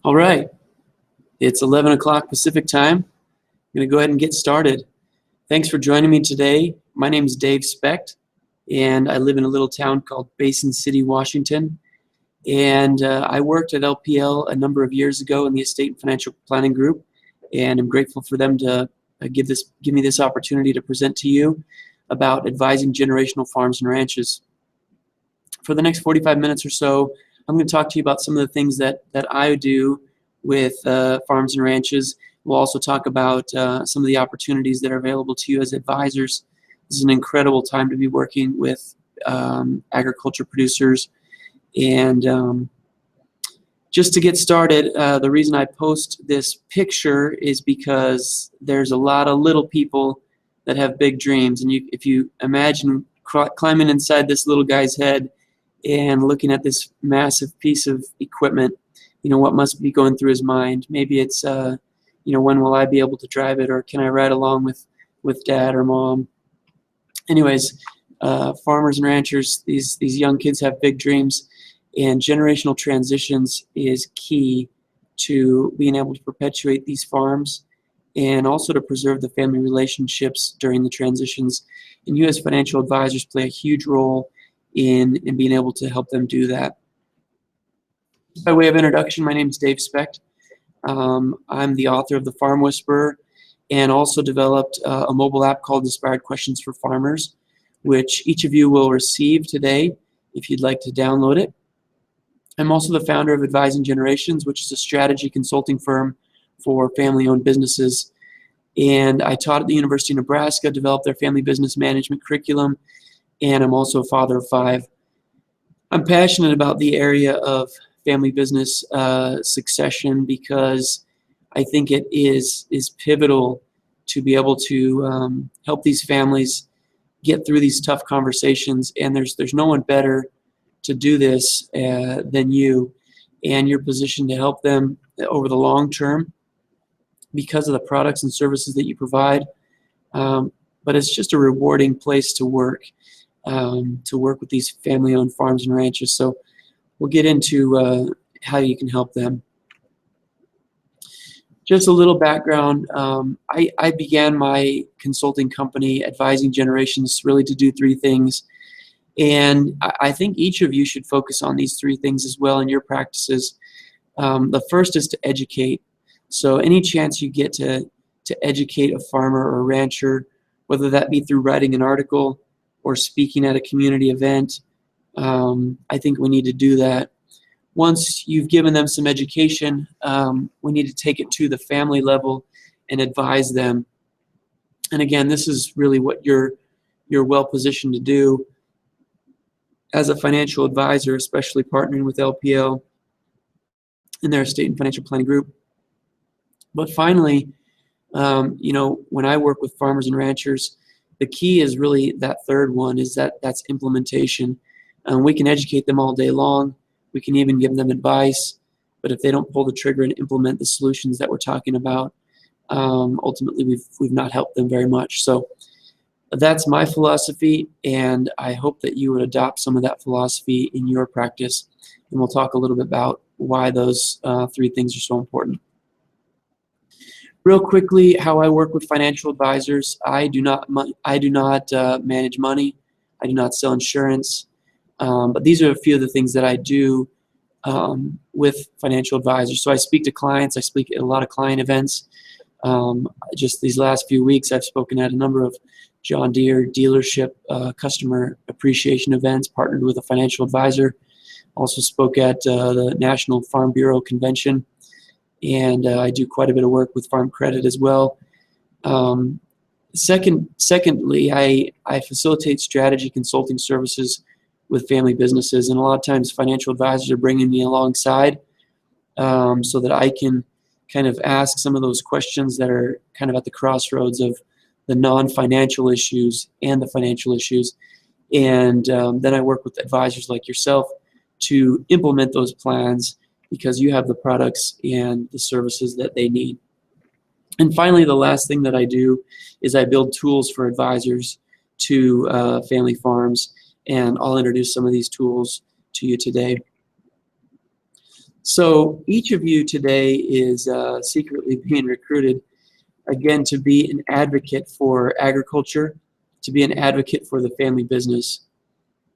All right, it's 11 o'clock Pacific time. I'm going to go ahead and get started. Thanks for joining me today. My name is Dave Specht, and I live in a little town called Basin City, Washington. And I worked at LPL a number of years ago in the Estate and Financial Planning Group, and I'm grateful for them to give me this opportunity to present to you about advising generational farms and ranches. For the next 45 minutes or so, I'm going to talk to you about some of the things that I do with farms and ranches. We'll also talk about some of the opportunities that are available to you as advisors. This is an incredible time to be working with agriculture producers. And just to get started, the reason I post this picture is because there's a lot of little people that have big dreams. And if you imagine climbing inside this little guy's head and looking at this massive piece of equipment, you know, what must be going through his mind? Maybe it's, you know, when will I be able to drive it, or can I ride along with dad or mom? Anyways, farmers and ranchers, these young kids have big dreams, and generational transitions is key to being able to perpetuate these farms and also to preserve the family relationships during the transitions. And you as financial advisors play a huge role in being able to help them do that. By way of introduction, my name is Dave Specht. I'm the author of The Farm Whisperer, and also developed a mobile app called Inspired Questions for Farmers, which each of you will receive today if you'd like to download it. I'm also the founder of Advising Generations, which is a strategy consulting firm for family-owned businesses. And I taught at the University of Nebraska, developed their family business management curriculum, and I'm also a father of 5. I'm passionate about the area of family business succession because I think it is pivotal to be able to help these families get through these tough conversations. And there's no one better to do this than you, and you're positioned to help them over the long term because of the products and services that you provide. But it's just a rewarding place to work with these family-owned farms and ranches. So we'll get into how you can help them. Just a little background. I began my consulting company, Advising Generations, really to do 3 things. And I think each of you should focus on these 3 things as well in your practices. The first is to educate. So any chance you get to educate a farmer or a rancher, whether that be through writing an article or speaking at a community event, I think we need to do that. Once you've given them some education, we need to take it to the family level and advise them. And again, this is really what you're well positioned to do as a financial advisor, especially partnering with LPL in their estate and financial planning group. But finally, you know, when I work with farmers and ranchers, the key is really that third one, is that's implementation. We can educate them all day long. We can even give them advice, but if they don't pull the trigger and implement the solutions that we're talking about, ultimately we've not helped them very much. So that's my philosophy, and I hope that you would adopt some of that philosophy in your practice. And we'll talk a little bit about why those 3 things are so important. Real quickly, how I work with financial advisors: I do not manage money. I do not sell insurance. But these are a few of the things that I do with financial advisors. So I speak to clients. I speak at a lot of client events. Just these last few weeks, I've spoken at a number of John Deere dealership customer appreciation events, partnered with a financial advisor. Also spoke at the National Farm Bureau Convention, and I do quite a bit of work with Farm Credit as well. Secondly, I facilitate strategy consulting services with family businesses, and a lot of times financial advisors are bringing me alongside so that I can kind of ask some of those questions that are kind of at the crossroads of the non-financial issues and the financial issues. And then I work with advisors like yourself to implement those plans because you have the products and the services that they need. And finally, the last thing that I do is I build tools for advisors to family farms, and I'll introduce some of these tools to you today. So each of you today is secretly being recruited, again, to be an advocate for agriculture, to be an advocate for the family business.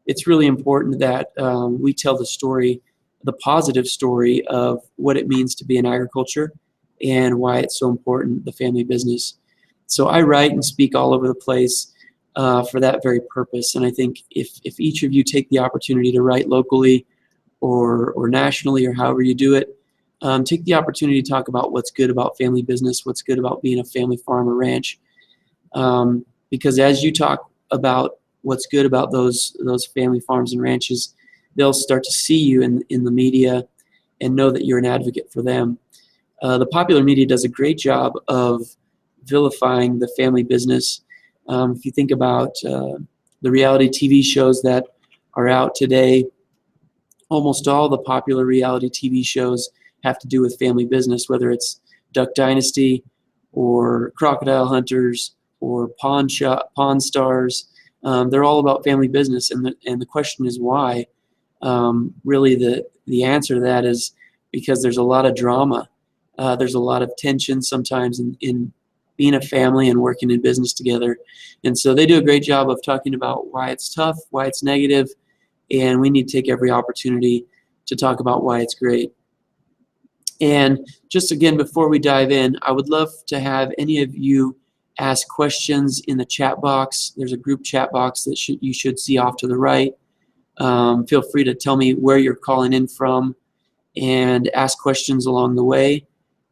It's really important that we tell the story, the positive story of what it means to be in agriculture and why it's so important, the family business. So I write and speak all over the place for that very purpose. And I think if each of you take the opportunity to write locally or nationally or however you do it, take the opportunity to talk about what's good about family business, what's good about being a family farm or ranch. Because as you talk about what's good about those family farms and ranches, they'll start to see you in the media and know that you're an advocate for them. The popular media does a great job of vilifying the family business. If you think about the reality TV shows that are out today, almost all the popular reality TV shows have to do with family business, whether it's Duck Dynasty or Crocodile Hunters or Pawn Stars. They're all about family business, and the question is why. Really, the answer to that is because there's a lot of drama. There's a lot of tension sometimes in being a family and working in business together. And so they do a great job of talking about why it's tough, why it's negative, and we need to take every opportunity to talk about why it's great. And just again, before we dive in, I would love to have any of you ask questions in the chat box. There's a group chat box that you should see off to the right. Feel free to tell me where you're calling in from and ask questions along the way,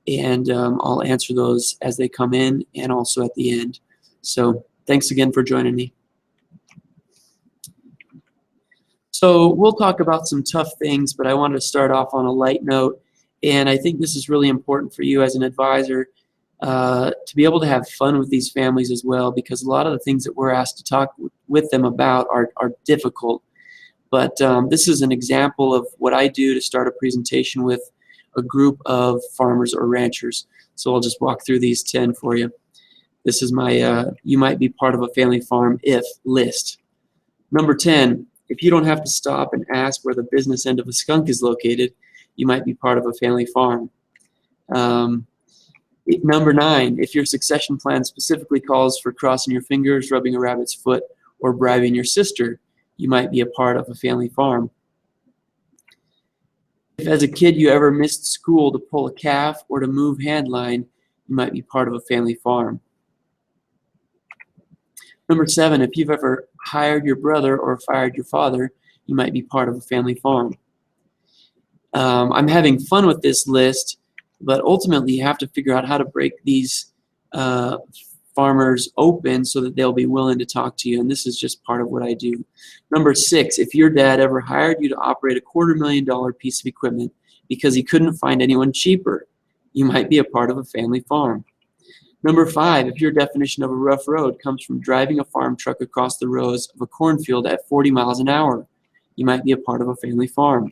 and I'll answer those as they come in and also at the end. So thanks again for joining me. So we'll talk about some tough things, but I wanted to start off on a light note, and I think this is really important for you as an advisor to be able to have fun with these families as well, because a lot of the things that we're asked to talk with them about are difficult. But this is an example of what I do to start a presentation with a group of farmers or ranchers. So I'll just walk through these 10 for you. This is my you might be part of a family farm if list. Number 10, if you don't have to stop and ask where the business end of a skunk is located, you might be part of a family farm. Number 9, if your succession plan specifically calls for crossing your fingers, rubbing a rabbit's foot, or bribing your sister, you might be a part of a family farm. If as a kid you ever missed school to pull a calf or to move hand line, you might be part of a family farm. Number 7, if you've ever hired your brother or fired your father, you might be part of a family farm. I'm having fun with this list, but ultimately you have to figure out how to break these farmers open so that they'll be willing to talk to you, and this is just part of what I do. Number 6, if your dad ever hired you to operate a $250,000 piece of equipment because he couldn't find anyone cheaper, you might be a part of a family farm. Number 5, if your definition of a rough road comes from driving a farm truck across the rows of a cornfield at 40 miles an hour, you might be a part of a family farm.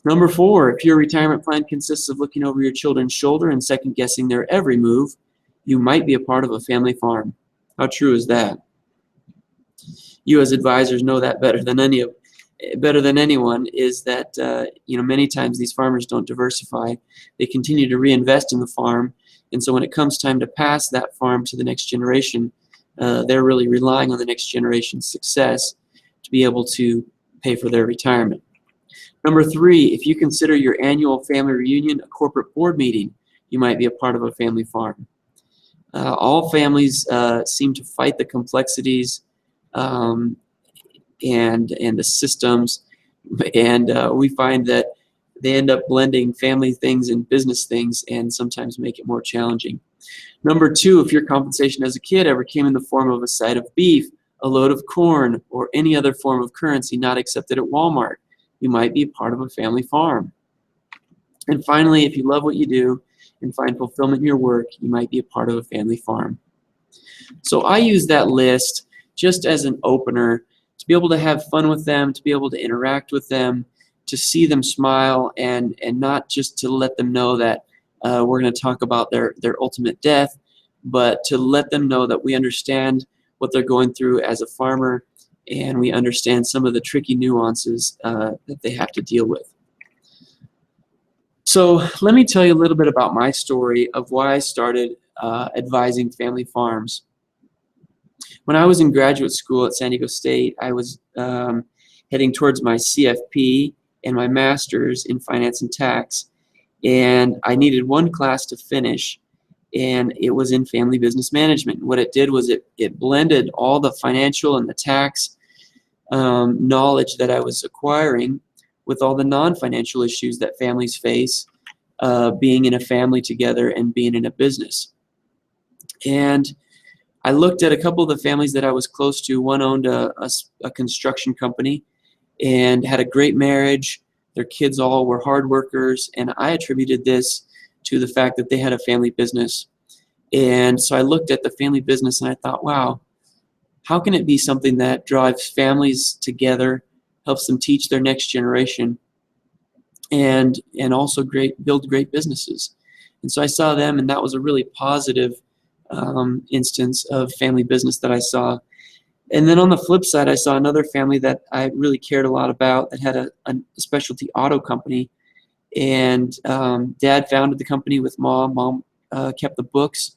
Number 4, if your retirement plan consists of looking over your children's shoulder and second-guessing their every move, you might be a part of a family farm. How true is that? You as advisors know that better than anyone, is that many times these farmers don't diversify. They continue to reinvest in the farm, and so when it comes time to pass that farm to the next generation, they're really relying on the next generation's success to be able to pay for their retirement. Number 3, if you consider your annual family reunion a corporate board meeting, you might be a part of a family farm. All families seem to fight the complexities and the systems, and we find that they end up blending family things and business things and sometimes make it more challenging. Number 2, if your compensation as a kid ever came in the form of a side of beef, a load of corn, or any other form of currency not accepted at Walmart, you might be part of a family farm. And finally, if you love what you do and find fulfillment in your work, you might be a part of a family farm. So I use that list just as an opener to be able to have fun with them, to be able to interact with them, to see them smile, and not just to let them know that we're going to talk about their ultimate death, but to let them know that we understand what they're going through as a farmer, and we understand some of the tricky nuances that they have to deal with. So let me tell you a little bit about my story of why I started advising family farms. When I was in graduate school at San Diego State, I was heading towards my CFP and my master's in finance and tax, and I needed one class to finish, and it was in family business management. What it did was it blended all the financial and the tax knowledge that I was acquiring with all the non-financial issues that families face being in a family together and being in a business. And I looked at a couple of the families that I was close to. One owned a construction company and had a great marriage. Their kids all were hard workers, and I attributed this to the fact that they had a family business. And so I looked at the family business and I thought, wow, how can it be something that drives families together, helps them teach their next generation, and also build great businesses? And so I saw them, and that was a really positive instance of family business that I saw. And then on the flip side, I saw another family that I really cared a lot about that had a specialty auto company. And Dad founded the company with Mom. Mom kept the books.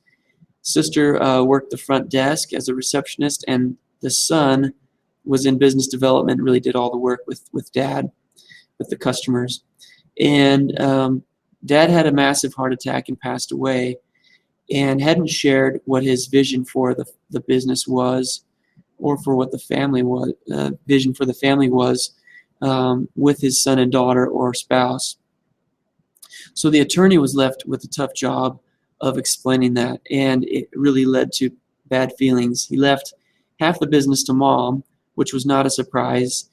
Sister worked the front desk as a receptionist, and the son was in business development, really did all the work with Dad, with the customers. And Dad had a massive heart attack and passed away, and hadn't shared what his vision for the business was, or for what the family was, vision for the family was, with his son and daughter or spouse. So the attorney was left with a tough job of explaining that, and it really led to bad feelings. He left half the business to Mom, which was not a surprise,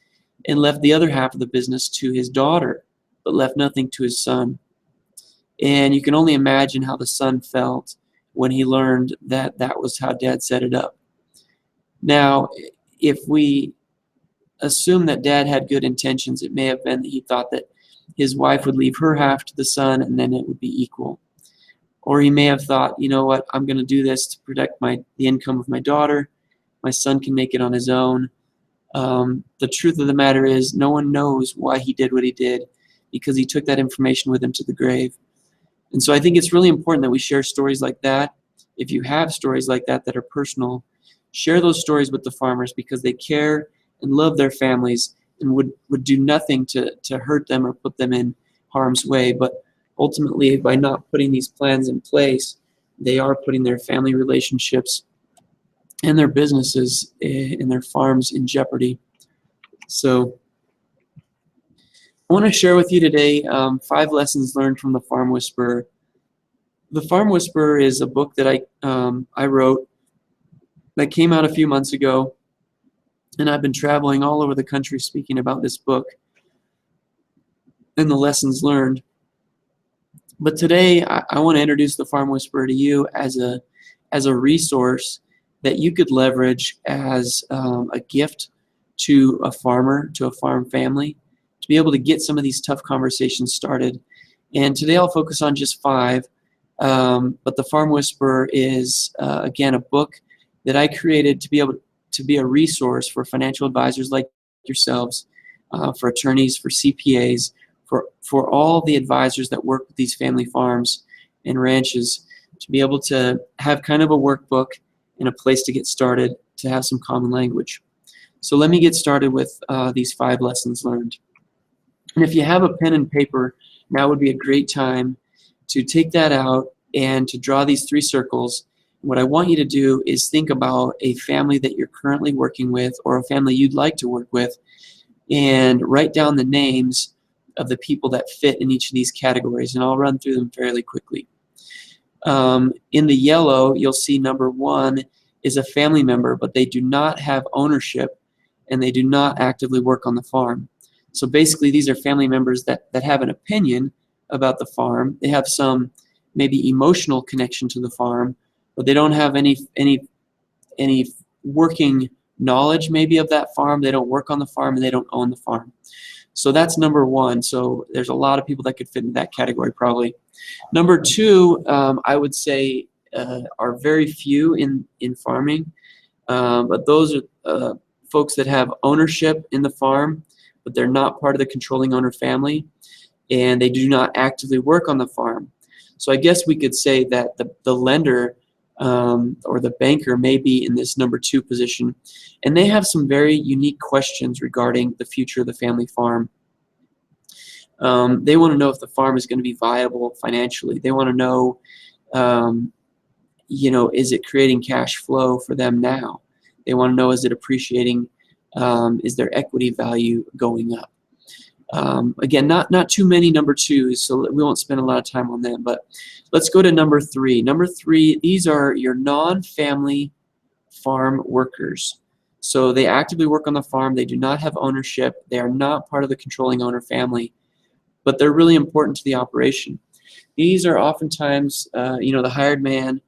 and left the other half of the business to his daughter, but left nothing to his son. And you can only imagine how the son felt when he learned that that was how Dad set it up. Now, if we assume that Dad had good intentions, it may have been that he thought that his wife would leave her half to the son and then it would be equal. Or he may have thought, you know what, I'm going to do this to protect the income of my daughter. My son can make it on his own. The truth of the matter is, no one knows why he did what he did, because he took that information with him to the grave. And so I think it's really important that we share stories like that. If you have stories like that that are personal, share those stories with the farmers, because they care and love their families and would do nothing to hurt them or put them in harm's way. But ultimately, by not putting these plans in place, they are putting their family relationships and their businesses and their farms in jeopardy. So I want to share with you today 5 lessons learned from The Farm Whisperer. The Farm Whisperer is a book that I wrote that came out a few months ago, and I've been traveling all over the country speaking about this book and the lessons learned. But today I want to introduce The Farm Whisperer to you as a resource that you could leverage as a gift to a farmer, to a farm family, to be able to get some of these tough conversations started. And today I'll focus on just 5. But The Farm Whisperer is, again, a book that I created to be able to be a resource for financial advisors like yourselves, for attorneys, for CPAs, for all the advisors that work with these family farms and ranches, to be able to have kind of a workbook and a place to get started, to have some common language. So let me get started with these 5 lessons learned. And if you have a pen and paper, now would be a great time to take that out and to draw these 3 circles. What I want you to do is think about a family that you're currently working with, or a family you'd like to work with, and write down the names of the people that fit in each of these categories, and I'll run through them fairly quickly. In the yellow, you'll see number 1 is a family member, but they do not have ownership and they do not actively work on the farm. So basically, these are family members that have an opinion about the farm. They have some maybe emotional connection to the farm, but they don't have any working knowledge maybe of that farm. They don't work on the farm and they don't own the farm. So that's number 1. So there's a lot of people that could fit in that category probably. Number 2, I would say are very few in farming, but those are folks that have ownership in the farm, but they're not part of the controlling owner family. and they do not actively work on the farm. So I guess we could say that the lender or the banker may be in this number 2 position, and they have some very unique questions regarding the future of the family farm. They want to know if the farm is going to be viable financially. They want to know, is it creating cash flow for them now? They want to know, is it appreciating? Is their equity value going up? Again, not too many number 2s, so we won't spend a lot of time on them. But let's go to number 3. Number 3, these are your non-family farm workers. So they actively work on the farm. They do not have ownership. They are not part of the controlling owner family, but they're really important to the operation. These are oftentimes, the hired man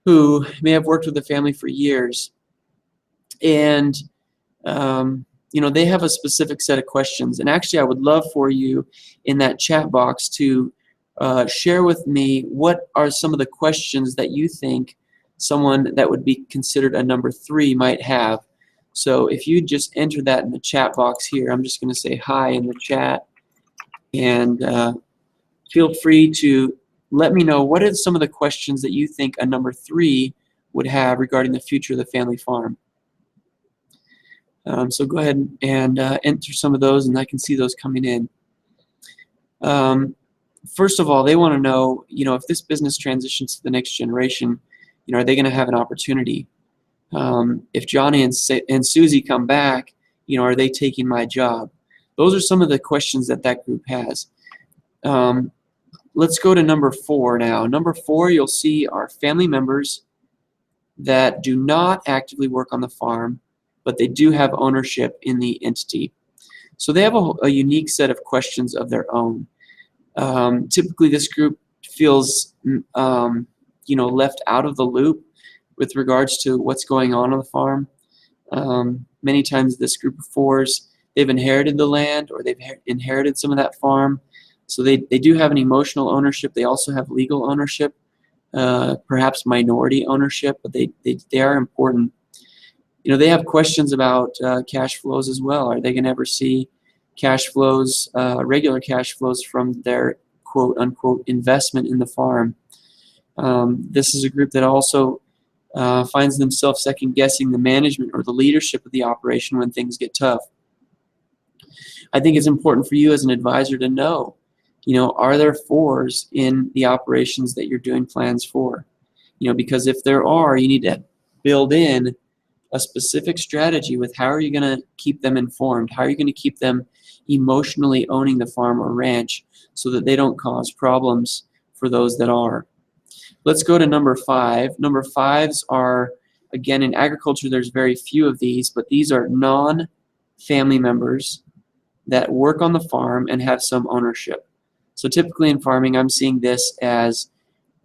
who may have worked with the family for years, and they have a specific set of questions. And actually, I would love for you in that chat box to share with me what are some of the questions that you think someone that would be considered a number 3 might have. So if you just enter that in the chat box here, I'm just going to say hi in the chat, and feel free to let me know what are some of the questions that you think a number 3 would have regarding the future of the family farm. So go ahead and enter some of those, and I can see those coming in. First of all, they want to know, if this business transitions to the next generation, are they going to have an opportunity? If Johnny and Susie come back, are they taking my job? Those are some of the questions that group has. Let's go to number 4 now. Number 4, you'll see are family members that do not actively work on the farm, but they do have ownership in the entity. So they have a unique set of questions of their own. Typically, this group feels left out of the loop with regards to what's going on the farm. Many times this group of 4s, they've inherited the land, or they've inherited some of that farm. So they do have an emotional ownership. They also have legal ownership, perhaps minority ownership, but they are important. They have questions about cash flows as well. Are they going to ever see cash flows, regular cash flows from their quote-unquote investment in the farm? This is a group that also finds themselves second-guessing the management or the leadership of the operation when things get tough. I think it's important for you as an advisor to know, are there 4s in the operations that you're doing plans for? Because if there are, you need to build in a specific strategy with how are you going to keep them informed? How are you going to keep them emotionally owning the farm or ranch so that they don't cause problems for those that are? Let's go to number 5. Number 5s are, again, in agriculture, there's very few of these, but these are non-family members that work on the farm and have some ownership. So typically in farming, I'm seeing this as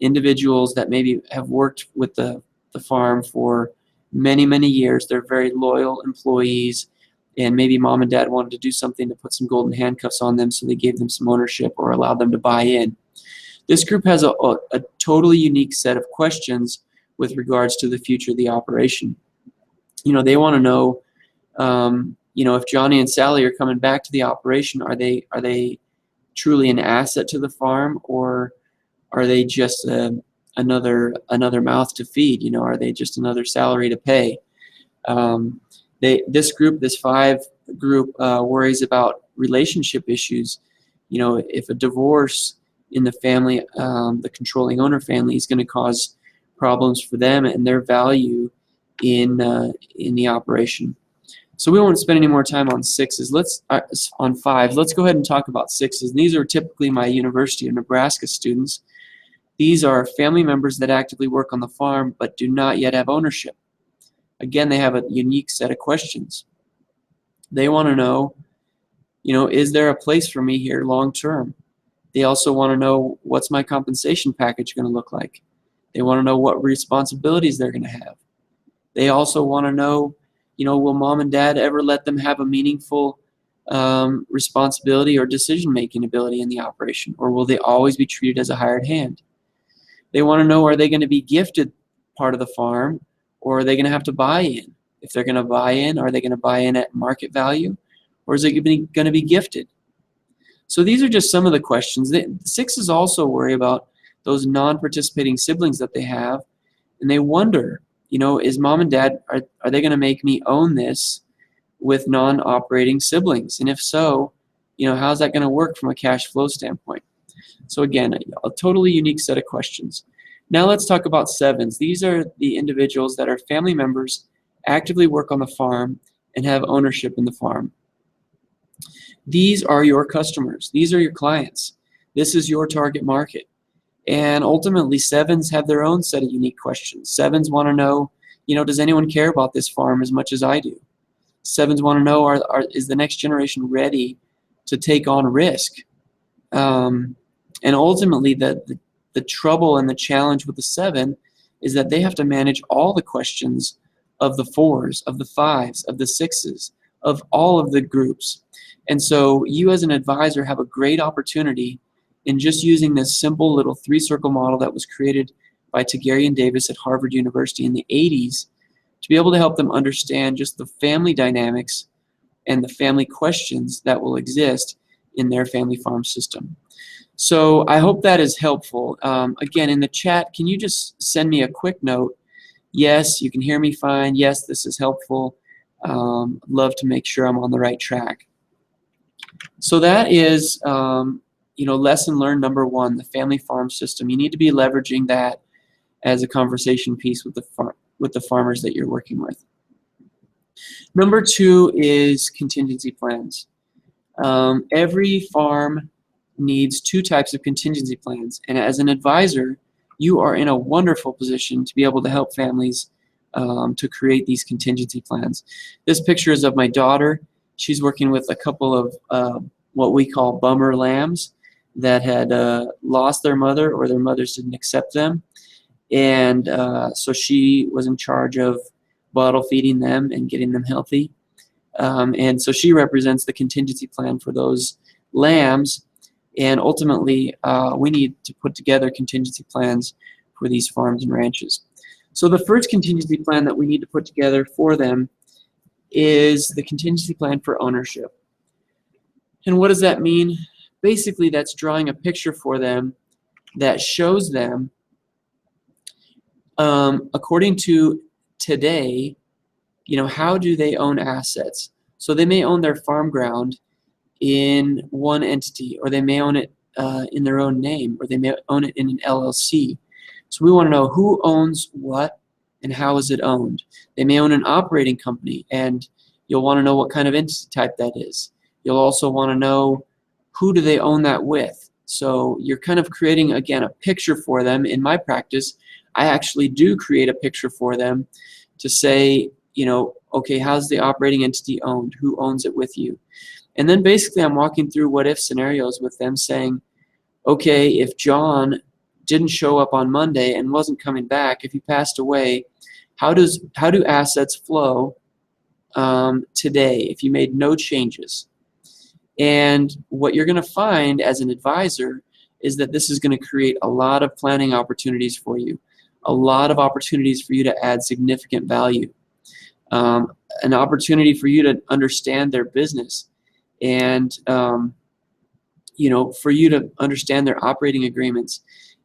individuals that maybe have worked with the farm for many, many years. They're very loyal employees, and maybe mom and dad wanted to do something to put some golden handcuffs on them, so they gave them some ownership or allowed them to buy in. This group has a totally unique set of questions with regards to the future of the operation. They want to know, if Johnny and Sally are coming back to the operation, are they truly an asset to the farm, or are they just another mouth to feed? Are they just another salary to pay? This 5 group worries about relationship issues. If a divorce in the family, the controlling owner family, is going to cause problems for them and their value in the operation. So we won't spend any more time on 6s. On 5s. Let's go ahead and talk about 6s. And these are typically my University of Nebraska students. These are family members that actively work on the farm but do not yet have ownership. Again, they have a unique set of questions. They want to know, is there a place for me here long term? They also want to know, what's my compensation package going to look like? They want to know what responsibilities they're going to have. They also want to know, will mom and dad ever let them have a meaningful responsibility or decision-making ability in the operation, or will they always be treated as a hired hand? They want to know, are they going to be gifted part of the farm, or are they going to have to buy in? If they're going to buy in, are they going to buy in at market value, or is it going to be gifted? So these are just some of the questions. The sixes also worry about those non-participating siblings that they have, and they wonder, is mom and dad, are they going to make me own this with non-operating siblings? And if so, how's that going to work from a cash flow standpoint? So again, a totally unique set of questions. Now let's talk about sevens. These are the individuals that are family members, actively work on the farm, and have ownership in the farm. These are your customers. These are your clients. This is your target market. And ultimately, sevens have their own set of unique questions. Sevens want to know, does anyone care about this farm as much as I do? Sevens want to know, is the next generation ready to take on risk? And ultimately, the trouble and the challenge with the seven is that they have to manage all the questions of the fours, of the fives, of the sixes, of all of the groups. And so you as an advisor have a great opportunity in just using this simple little three-circle model that was created by Tagarian Davis at Harvard University in the 80s to be able to help them understand just the family dynamics and the family questions that will exist in their family farm system. So I hope that is helpful. Again, in the chat, can you just send me a quick note? Yes, you can hear me fine. Yes, this is helpful. Love to make sure I'm on the right track. So that is, lesson learned number one, the family farm system. You need to be leveraging that as a conversation piece with the farmers that you're working with. Number two is contingency plans. Every farm needs two types of contingency plans, and as an advisor, you are in a wonderful position to be able to help families to create these contingency plans. This picture is of my daughter. She's working with a couple of what we call bummer lambs that had lost their mother, or their mothers didn't accept them. And so she was in charge of bottle feeding them and getting them healthy. And so she represents the contingency plan for those lambs. And ultimately, we need to put together contingency plans for these farms and ranches. So the first contingency plan that we need to put together for them is the contingency plan for ownership. And what does that mean? Basically, that's drawing a picture for them that shows them, according to today, how do they own assets? So they may own their farm ground in one entity, or they may own it in their own name, or they may own it in an LLC. So we want to know who owns what and how is it owned. They may own an operating company, and you'll want to know what kind of entity type that is. You'll also want to know who do they own that with. So you're kind of creating, again, a picture for them. In my practice, I actually do create a picture for them to say, okay, how's the operating entity owned? Who owns it with you? And then basically I'm walking through what-if scenarios with them, saying, okay, if John didn't show up on Monday and wasn't coming back, if he passed away, how do assets flow today if you made no changes? And what you're going to find as an advisor is that this is going to create a lot of planning opportunities for you, a lot of opportunities for you to add significant value, an opportunity for you to understand their business, and for you to understand their operating agreements,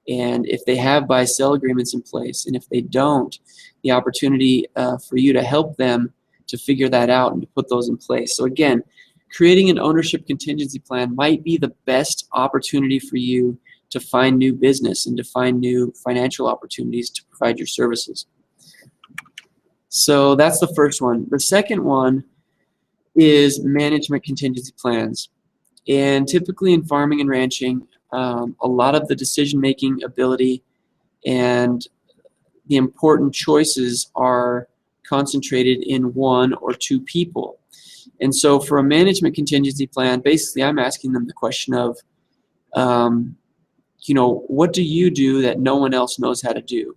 and if they have buy-sell agreements in place, and if they don't, the opportunity for you to help them to figure that out and to put those in place. So again, creating an ownership contingency plan might be the best opportunity for you to find new business and to find new financial opportunities to provide your services. So that's the first one. The second one is management contingency plans. And typically in farming and ranching, a lot of the decision-making ability and the important choices are concentrated in one or two people. And so for a management contingency plan, basically I'm asking them the question of, what do you do that no one else knows how to do?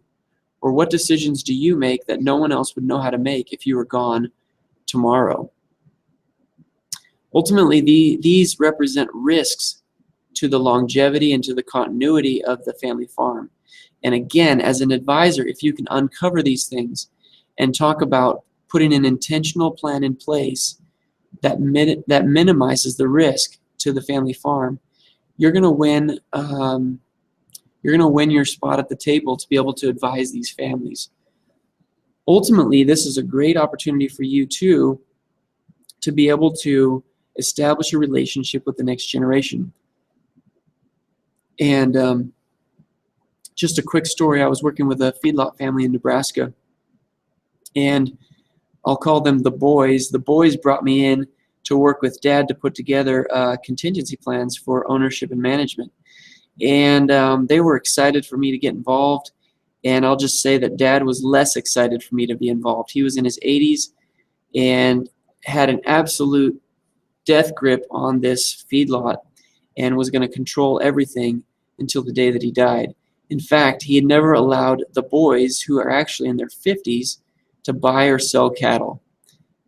Or what decisions do you make that no one else would know how to make if you were gone tomorrow? Ultimately, these represent risks to the longevity and to the continuity of the family farm. And again, as an advisor, if you can uncover these things and talk about putting an intentional plan in place that minimizes the risk to the family farm, you're going to win. You're going to win your spot at the table to be able to advise these families. Ultimately, this is a great opportunity for you too to be able to establish a relationship with the next generation. And just a quick story, I was working with a feedlot family in Nebraska, and I'll call them the boys. The boys brought me in to work with Dad to put together contingency plans for ownership and management. And they were excited for me to get involved. And I'll just say that Dad was less excited for me to be involved. He was in his 80s and had an absolute death grip on this feedlot and was going to control everything until the day that he died. In fact, he had never allowed the boys, who are actually in their 50s, to buy or sell cattle.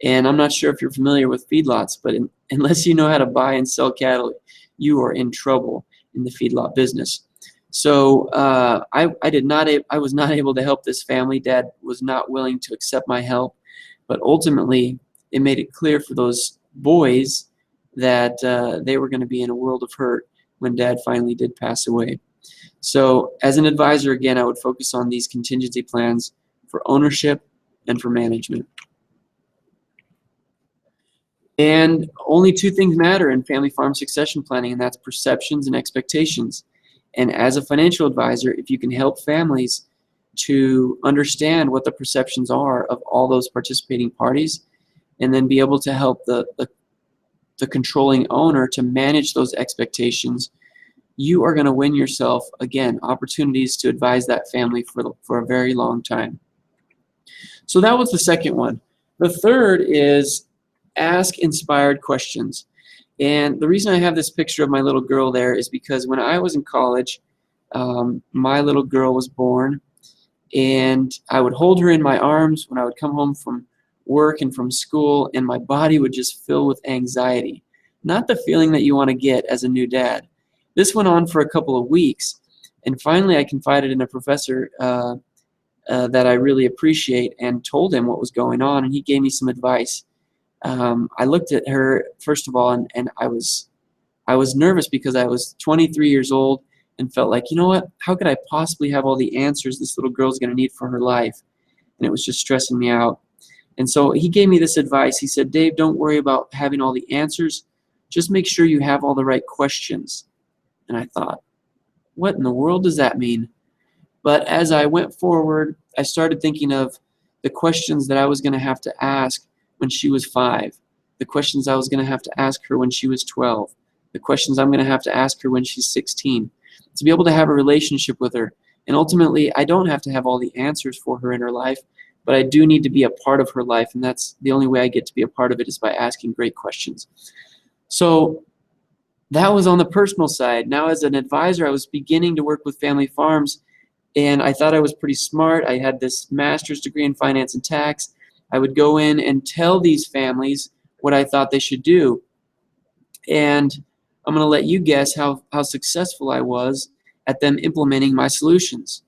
And I'm not sure if you're familiar with feedlots, but unless you know how to buy and sell cattle, you are in trouble in the feedlot business. So I was not able to help this family. Dad was not willing to accept my help, but ultimately it made it clear for those boys that they were going to be in a world of hurt when Dad finally did pass away. So as an advisor, again, I would focus on these contingency plans for ownership and for management. And only two things matter in family farm succession planning, and that's perceptions and expectations. And as a financial advisor, if you can help families to understand what the perceptions are of all those participating parties, and then be able to help the controlling owner to manage those expectations, you are going to win yourself, again, opportunities to advise that family for a very long time. So that was the second one. The third is ask inspired questions. And the reason I have this picture of my little girl there is because when I was in college, my little girl was born, and I would hold her in my arms when I would come home from work and from school, and my body would just fill with anxiety. Not the feeling that you want to get as a new dad. This went on for a couple of weeks, and finally I confided in a professor that I really appreciate and told him what was going on, and he gave me some advice. I looked at her, first of all, and I was nervous because I was 23 years old and felt like, you know what, how could I possibly have all the answers this little girl's going to need for her life? And it was just stressing me out. And so he gave me this advice. He said, Dave, don't worry about having all the answers. Just make sure you have all the right questions. And I thought, what in the world does that mean? But as I went forward, I started thinking of the questions that I was going to have to ask when she was 5, the questions I was going to have to ask her when she was 12, the questions I'm going to have to ask her when she's 16, to be able to have a relationship with her. And ultimately, I don't have to have all the answers for her in her life, but I do need to be a part of her life, and that's the only way I get to be a part of it is by asking great questions. So that was on the personal side. Now as an advisor, I was beginning to work with family farms, and I thought I was pretty smart. I had this master's degree in finance and tax. I would go in and tell these families what I thought they should do. And I'm going to let you guess how successful I was at them implementing my solutions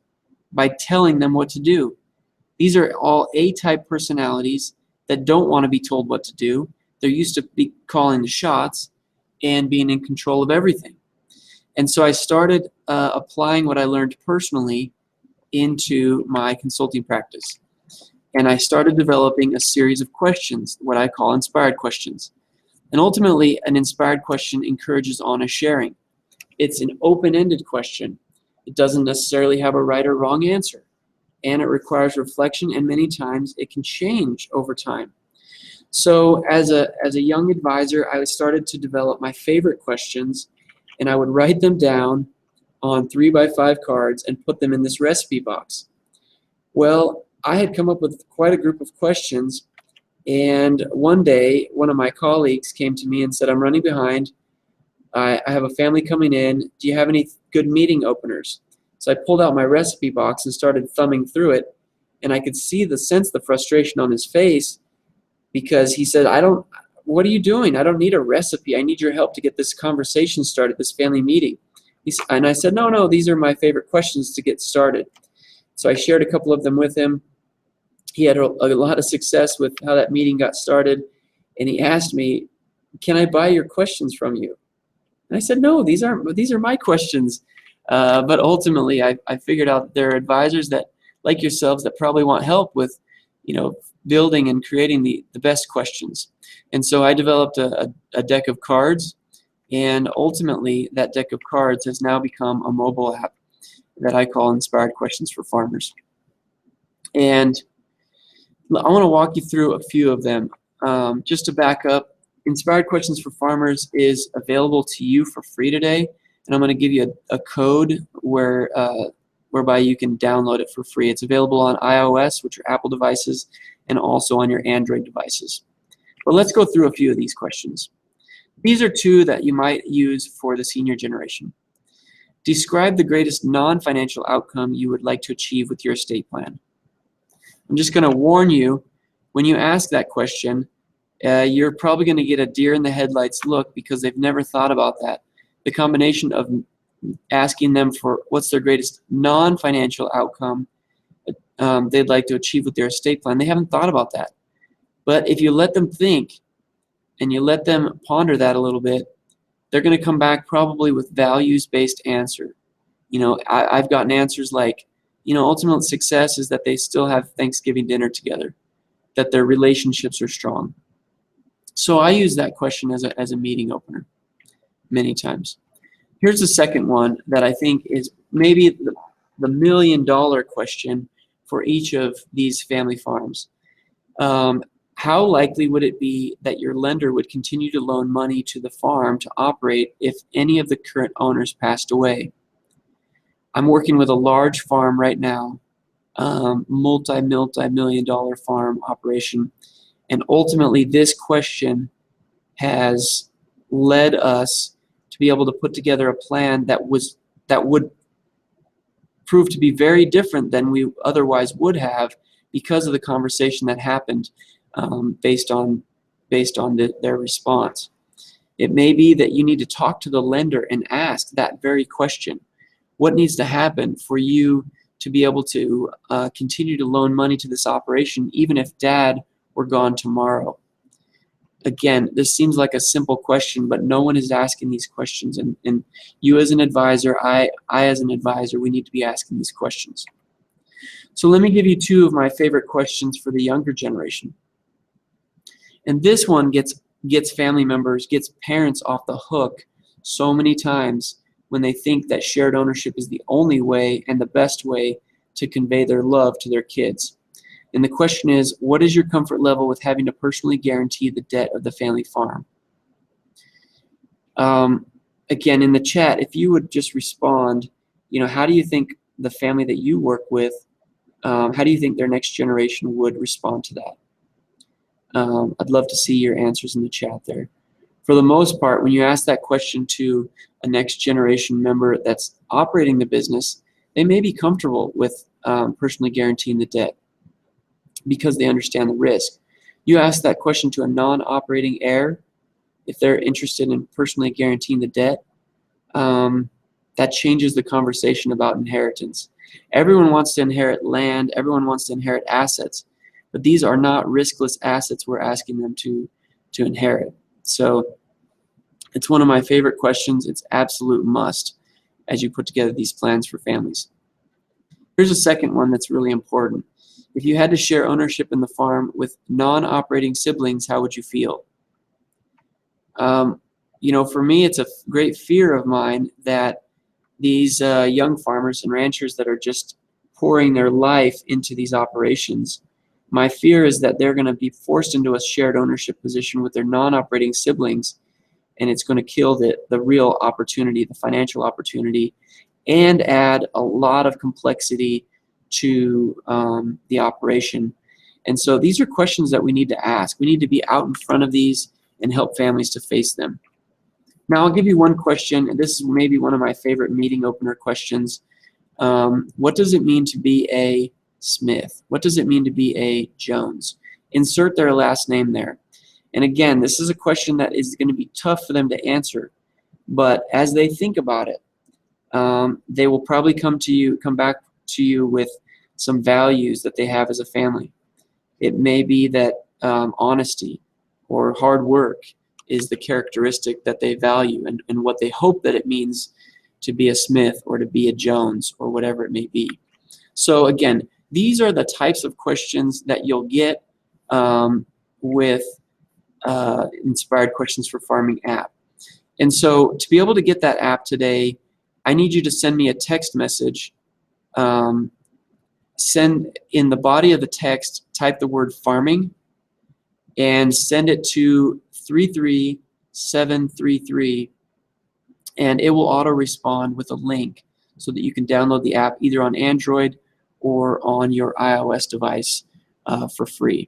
by telling them what to do. These are all A-type personalities that don't want to be told what to do. They're used to be calling the shots and being in control of everything. And so I started applying what I learned personally into my consulting practice. And I started developing a series of questions, what I call inspired questions. And ultimately, an inspired question encourages honest sharing. It's an open-ended question. It doesn't necessarily have a right or wrong answer. And it requires reflection, and many times it can change over time. So as a young advisor, I started to develop my favorite questions, and I would write them down on 3x5 cards and put them in this recipe box. Well, I had come up with quite a group of questions, and one day one of my colleagues came to me and said, I'm running behind. I have a family coming in. Do you have any good meeting openers? So I pulled out my recipe box and started thumbing through it, and I could sense the frustration on his face, because he said, what are you doing? I don't need a recipe. I need your help to get this conversation started, this family meeting. And I said, no, these are my favorite questions to get started. So I shared a couple of them with him. He had a lot of success with how that meeting got started, and he asked me, can I buy your questions from you? And I said, no, these are my questions. But ultimately, I figured out that there are advisors that, like yourselves, that probably want help with, building and creating the best questions. And so I developed a deck of cards, and ultimately that deck of cards has now become a mobile app that I call Inspired Questions for Farmers. And I want to walk you through a few of them. Just to back up, Inspired Questions for Farmers is available to you for free today, and I'm going to give you a code whereby you can download it for free. It's available on iOS, which are Apple devices, and also on your Android devices. But let's go through a few of these questions. These are two that you might use for the senior generation. Describe the greatest non-financial outcome you would like to achieve with your estate plan. I'm just going to warn you, when you ask that question, you're probably going to get a deer in the headlights look because they've never thought about that. The combination of asking them for what's their greatest non-financial outcome they'd like to achieve with their estate plan, they haven't thought about that. But if you let them think and you let them ponder that a little bit, they're going to come back probably with values-based answer. I've gotten answers like, ultimate success is that they still have Thanksgiving dinner together, that their relationships are strong. So I use that question as a meeting opener many times. Here's the second one that I think is maybe the $1 million question for each of these family farms. How likely would it be that your lender would continue to loan money to the farm to operate if any of the current owners passed away? I'm working with a large farm right now, multi-million-dollar farm operation, and ultimately this question has led us to be able to put together a plan that would prove to be very different than we otherwise would have because of the conversation that happened based on their response. It may be that you need to talk to the lender and ask that very question. What needs to happen for you to be able to continue to loan money to this operation even if Dad were gone tomorrow? Again, this seems like a simple question, but no one is asking these questions. And you as an advisor, I as an advisor, we need to be asking these questions. So let me give you two of my favorite questions for the younger generation. And this one gets family members, gets parents off the hook so many times when they think that shared ownership is the only way and the best way to convey their love to their kids. And the question is, what is your comfort level with having to personally guarantee the debt of the family farm? Again, in the chat, if you would just respond, how do you think the family that you work with, how do you think their next generation would respond to that? I'd love to see your answers in the chat there. For the most part, when you ask that question to a next generation member that's operating the business, they may be comfortable with personally guaranteeing the debt because they understand the risk. You ask that question to a non-operating heir, if they're interested in personally guaranteeing the debt, that changes the conversation about inheritance. Everyone wants to inherit land, everyone wants to inherit assets, but these are not riskless assets we're asking them to inherit. So it's one of my favorite questions. It's absolute must as you put together these plans for families. Here's a second one that's really important. If you had to share ownership in the farm with non-operating siblings, how would you feel? For me, it's a great fear of mine that these young farmers and ranchers that are just pouring their life into these operations, my fear is that they're going to be forced into a shared ownership position with their non-operating siblings, and it's going to kill the real opportunity, the financial opportunity, and add a lot of complexity to the operation. And so these are questions that we need to ask. We need to be out in front of these and help families to face them. Now I'll give you one question, and this is maybe one of my favorite meeting opener questions. What does it mean to be a Smith? What does it mean to be a Jones? Insert their last name there. And again, this is a question that is going to be tough for them to answer, but as they think about it, they will probably come back to you with some values that they have as a family. It may be that honesty or hard work is the characteristic that they value and what they hope that it means to be a Smith or to be a Jones or whatever it may be. So again, these are the types of questions that you'll get with Inspired Questions for Farming app. And so to be able to get that app today, I need you to send me a text message. Send in the body of the text, type the word farming and send it to 33733, and it will auto respond with a link so that you can download the app either on Android or on your iOS device for free.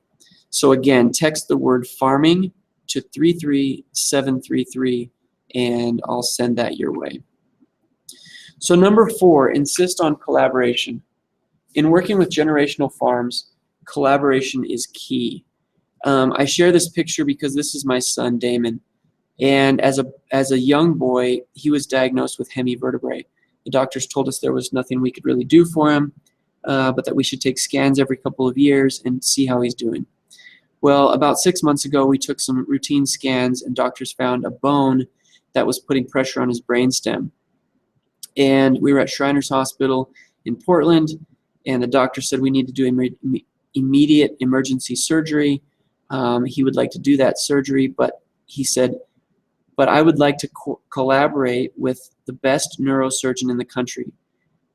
So again, text the word farming to 33733 and I'll send that your way. So number 4, insist on collaboration. In working with generational farms, collaboration is key. I share this picture because this is my son, Damon. And as a young boy, he was diagnosed with hemivertebrae. The doctors told us there was nothing we could really do for him, but that we should take scans every couple of years and see how he's doing. Well, about 6 months ago, we took some routine scans, and doctors found a bone that was putting pressure on his brainstem. And we were at Shriners Hospital in Portland, and the doctor said we need to do immediate emergency surgery. He would like to do that surgery, but he said, but I would like to collaborate with the best neurosurgeon in the country.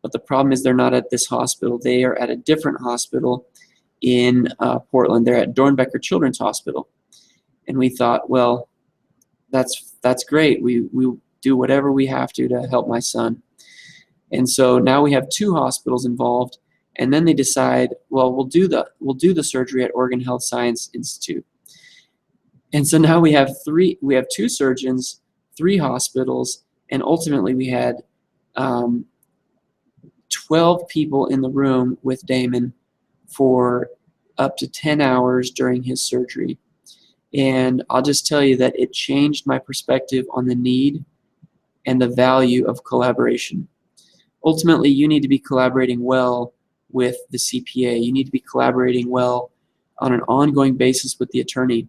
But the problem is they're not at this hospital. They are at a different hospital in Portland. They're at Dornbecker Children's Hospital. And we thought, well, that's great. We do whatever we have to help my son. And so now we have 2 hospitals involved. And then they decide, well, we'll do the surgery at Oregon Health Science Institute. And so now we have 2 surgeons, 3 hospitals, and ultimately we had 12 people in the room with Damon for up to 10 hours during his surgery. And I'll just tell you that it changed my perspective on the need and the value of collaboration. Ultimately, you need to be collaborating well with the CPA. You need to be collaborating well on an ongoing basis with the attorney.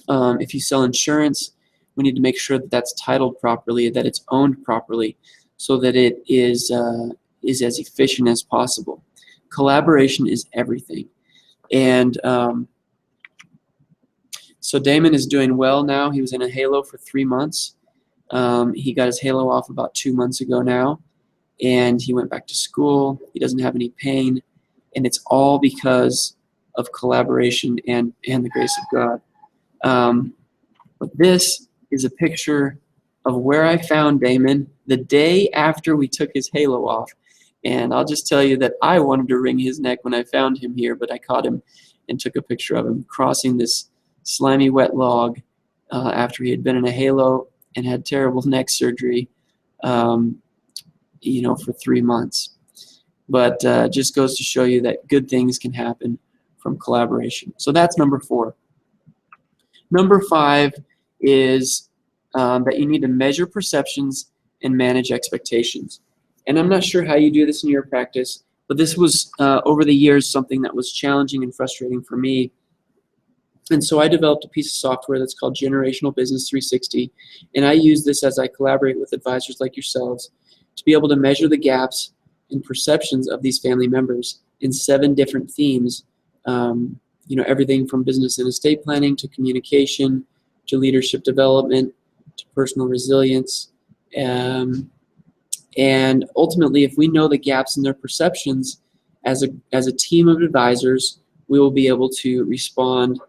If you sell insurance, we need to make sure that that's titled properly, that it's owned properly, so that it is as efficient as possible. Collaboration is everything. And so Damon is doing well now. He was in a halo for 3 months. He got his halo off about 2 months ago now, and he went back to school. He doesn't have any pain, and it's all because of collaboration and the grace of God. But this is a picture of where I found Damon the day after we took his halo off. And I'll just tell you that I wanted to wring his neck when I found him here, but I caught him and took a picture of him crossing this slimy wet log after he had been in a halo and had terrible neck surgery, for 3 months. But just goes to show you that good things can happen from collaboration. So that's number 4. Number 5 is that you need to measure perceptions and manage expectations. And I'm not sure how you do this in your practice, but this was over the years something that was challenging and frustrating for me. And so I developed a piece of software that's called Generational Business 360, and I use this as I collaborate with advisors like yourselves to be able to measure the gaps in perceptions of these family members in 7 different themes. Everything from business and estate planning to communication to leadership development to personal resilience. And ultimately, if we know the gaps in their perceptions as a team of advisors, we will be able to respond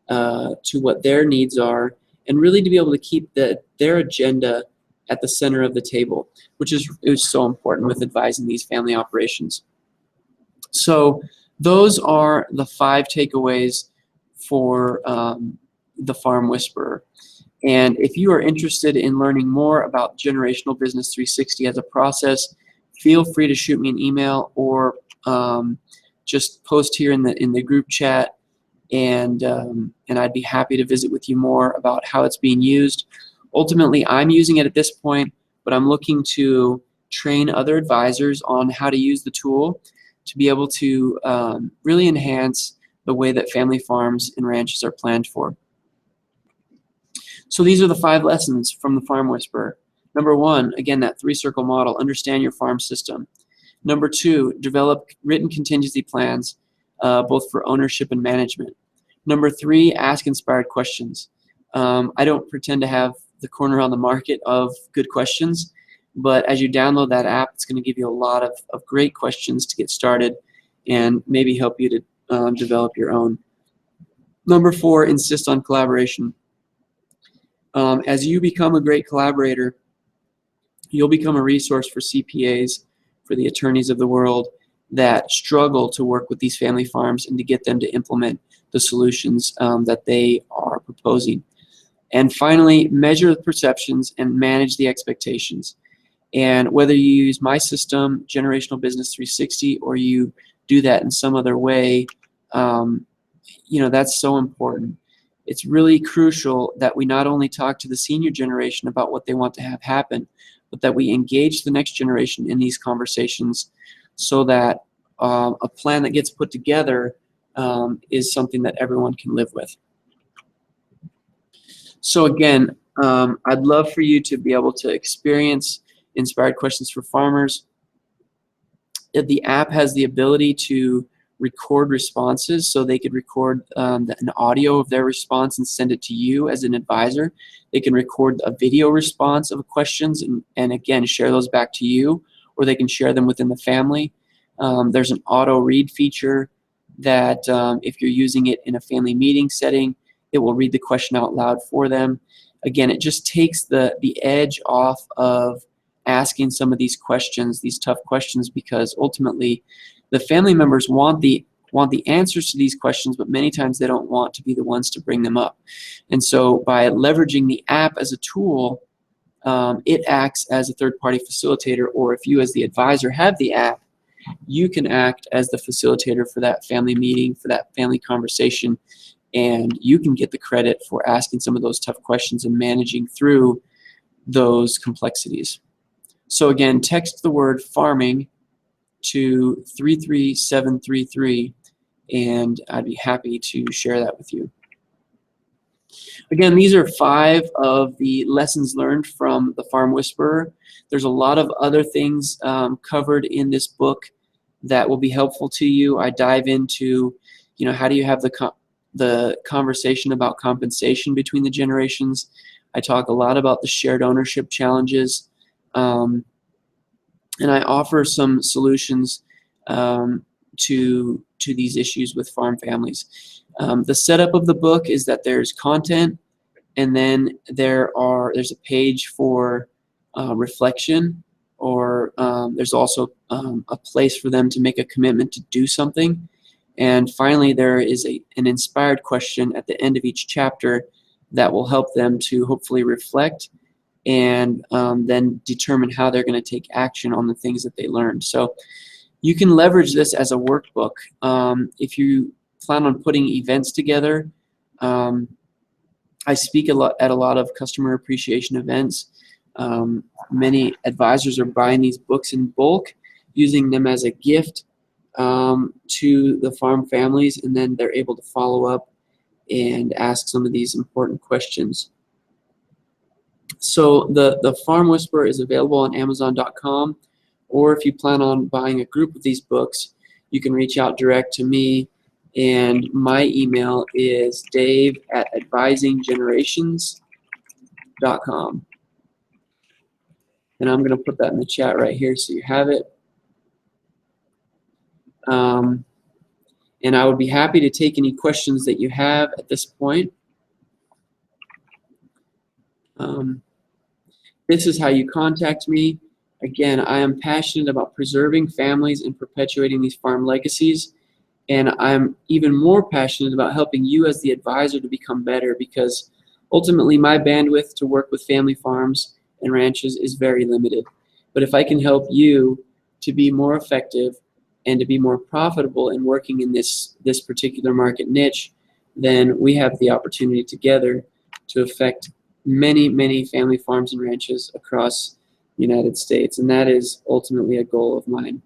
to what their needs are and really to be able to keep their agenda at the center of the table, which is so important with advising these family operations. So those are the 5 takeaways for the Farm Whisperer. And if you are interested in learning more about Generational Business 360 as a process, feel free to shoot me an email or just post here in the group chat, and I'd be happy to visit with you more about how it's being used. Ultimately, I'm using it at this point, but I'm looking to train other advisors on how to use the tool to be able to really enhance the way that family farms and ranches are planned for. So these are the 5 lessons from the Farm Whisperer. Number 1, again, that 3-circle model, understand your farm system. Number 2, develop written contingency plans, both for ownership and management. Number 3, ask inspired questions. I don't pretend to have the corner on the market of good questions, but as you download that app, it's going to give you a lot of great questions to get started and maybe help you to develop your own. Number 4, insist on collaboration. As you become a great collaborator, you'll become a resource for CPAs, for the attorneys of the world that struggle to work with these family farms and to get them to implement the solutions that they are proposing. And finally, measure the perceptions and manage the expectations. And whether you use my system, Generational Business 360, or you do that in some other way, that's so important. It's really crucial that we not only talk to the senior generation about what they want to have happen, but that we engage the next generation in these conversations so that a plan that gets put together is something that everyone can live with. So again, I'd love for you to be able to experience Inspired Questions for Farmers. The app has the ability to record responses, so they could record an audio of their response and send it to you as an advisor. They can record a video response of questions and again share those back to you, or they can share them within the family. There's an auto read feature that if you're using it in a family meeting setting, it will read the question out loud for them. Again, it just takes the edge off of asking some of these questions, these tough questions, because ultimately the family members want the answers to these questions, but many times they don't want to be the ones to bring them up. And so by leveraging the app as a tool, it acts as a third-party facilitator, or if you as the advisor have the app, you can act as the facilitator for that family meeting, for that family conversation, and you can get the credit for asking some of those tough questions and managing through those complexities. So again, text the word farming to 33733, and I'd be happy to share that with you. Again, these are 5 of the lessons learned from the Farm Whisperer. There's a lot of other things covered in this book that will be helpful to you. I dive into, how do you have the conversation about compensation between the generations. I talk a lot about the shared ownership challenges. And I offer some solutions to these issues with farm families. The setup of the book is that there's content, and then there's a page for reflection, or there's also a place for them to make a commitment to do something. And finally, there is an inspired question at the end of each chapter that will help them to hopefully reflect and then determine how they're going to take action on the things that they learned. So you can leverage this as a workbook. If you plan on putting events together, I speak at a lot of customer appreciation events. Many advisors are buying these books in bulk, using them as a gift to the farm families, and then they're able to follow up and ask some of these important questions. So the Farm Whisperer is available on Amazon.com, or if you plan on buying a group of these books, you can reach out direct to me, and my email is dave@advisinggenerations.com. And I'm going to put that in the chat right here so you have it. And I would be happy to take any questions that you have at this point. This is how you contact me. Again, I am passionate about preserving families and perpetuating these farm legacies. And I'm even more passionate about helping you as the advisor to become better, because ultimately my bandwidth to work with family farms and ranches is very limited. But if I can help you to be more effective and to be more profitable in working in this particular market niche, then we have the opportunity together to affect many, many family farms and ranches across the United States. And that is ultimately a goal of mine.